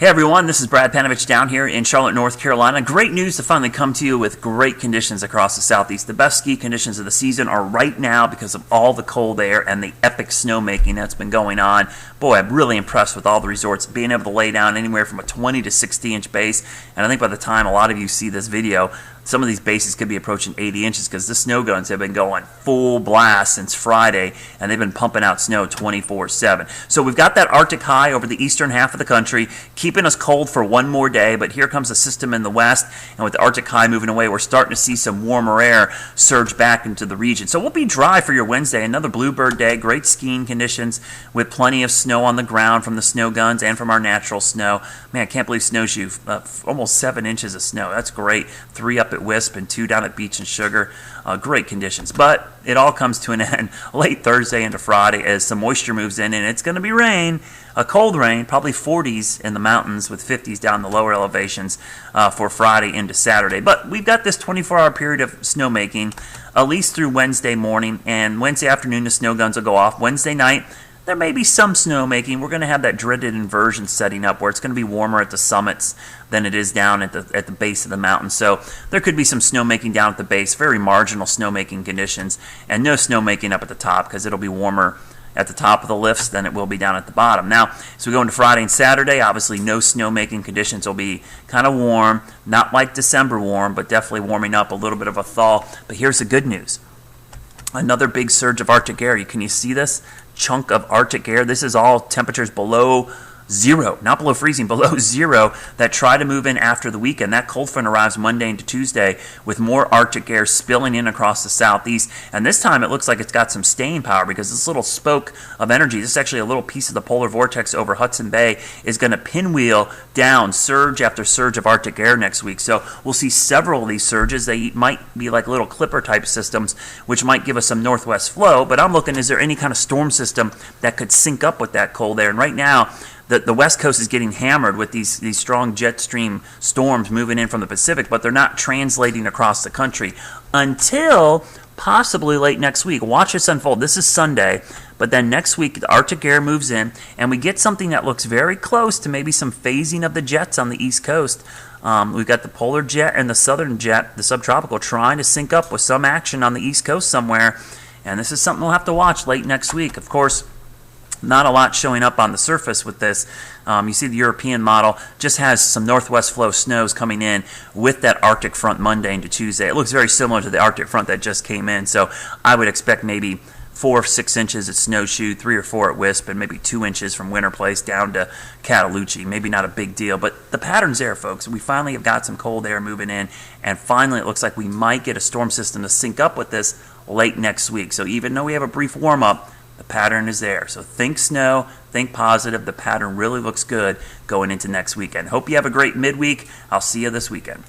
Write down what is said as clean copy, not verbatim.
Hey everyone, this is Brad Panovich down here in Charlotte, North Carolina. Great news to finally come to you with great conditions across the southeast. The best ski conditions of the season are right now because of all the cold air and the epic snowmaking that's been going on. Boy, I'm really impressed with all the resorts being able to lay down anywhere from a 20 to 60 inch base. And I think by the time a lot of you see this video, some of these bases could be approaching 80 inches because the snow guns have been going full blast since Friday, and they've been pumping out snow 24/7. So we've got that Arctic high over the eastern half of the country, keeping us cold for one more day, but here comes a system in the west, and with the Arctic high moving away, we're starting to see some warmer air surge back into the region. So we'll be dry for your Wednesday, another bluebird day, great skiing conditions with plenty of snow on the ground from the snow guns and from our natural snow. Man, I can't believe snowshoe, almost 7 inches of snow. That's great. 3 up at Wisp and 2 down at Beach and Sugar. Great conditions. But it all comes to an end late Thursday into Friday as some moisture moves in, and it's going to be rain, a cold rain, probably 40s in the mountains with 50s down the lower elevations for Friday into Saturday. But we've got this 24-hour period of snowmaking at least through Wednesday morning, and Wednesday afternoon the snow guns will go off. Wednesday night, there may be some snowmaking. We're going to have that dreaded inversion setting up where it's going to be warmer at the summits than it is down at the base of the mountain. So there could be some snowmaking down at the base, very marginal snowmaking conditions, and no snowmaking up at the top because it'll be warmer at the top of the lifts than it will be down at the bottom. Now, as we go into Friday and Saturday, obviously no snowmaking conditions. Will be kind of warm, not like December warm, but definitely warming up, a little bit of a thaw. But here's the good news. Another big surge of Arctic air. Can you see this chunk of Arctic air? This is all temperatures below zero, not below freezing, below zero, that try to move in after the weekend. That cold front arrives Monday into Tuesday with more Arctic air spilling in across the southeast. And this time it looks like it's got some staying power because this little spoke of energy, this is actually a little piece of the polar vortex over Hudson Bay, is going to pinwheel down surge after surge of Arctic air next week. So we'll see several of these surges. They might be like little clipper type systems, which might give us some northwest flow. But I'm looking, is there any kind of storm system that could sync up with that cold air? And right now, the West Coast is getting hammered with these strong jet stream storms moving in from the Pacific, but they're not translating across the country until possibly late next week. Watch this unfold. This is Sunday, but then next week the Arctic air moves in, and we get something that looks very close to maybe some phasing of the jets on the East Coast. We've got the polar jet and the southern jet, the subtropical, trying to sync up with some action on the East Coast somewhere, and this is something we'll have to watch late next week. Of course, not a lot showing up on the surface with this. You see the European model just has some northwest flow snows coming in with that Arctic front Monday into Tuesday. It looks very similar to the Arctic front that just came in, so I would expect maybe 4 or 6 inches at Snowshoe, 3 or 4 at Wisp, and maybe 2 inches from Winter Place down to Cataloochee. Maybe not a big deal, but the pattern's there, folks. We finally have got some cold air moving in, and finally it looks like we might get a storm system to sync up with this late next week. So even though we have a brief warm-up, the pattern is there. So think snow, think positive. The pattern really looks good going into next weekend. Hope you have a great midweek. I'll see you this weekend.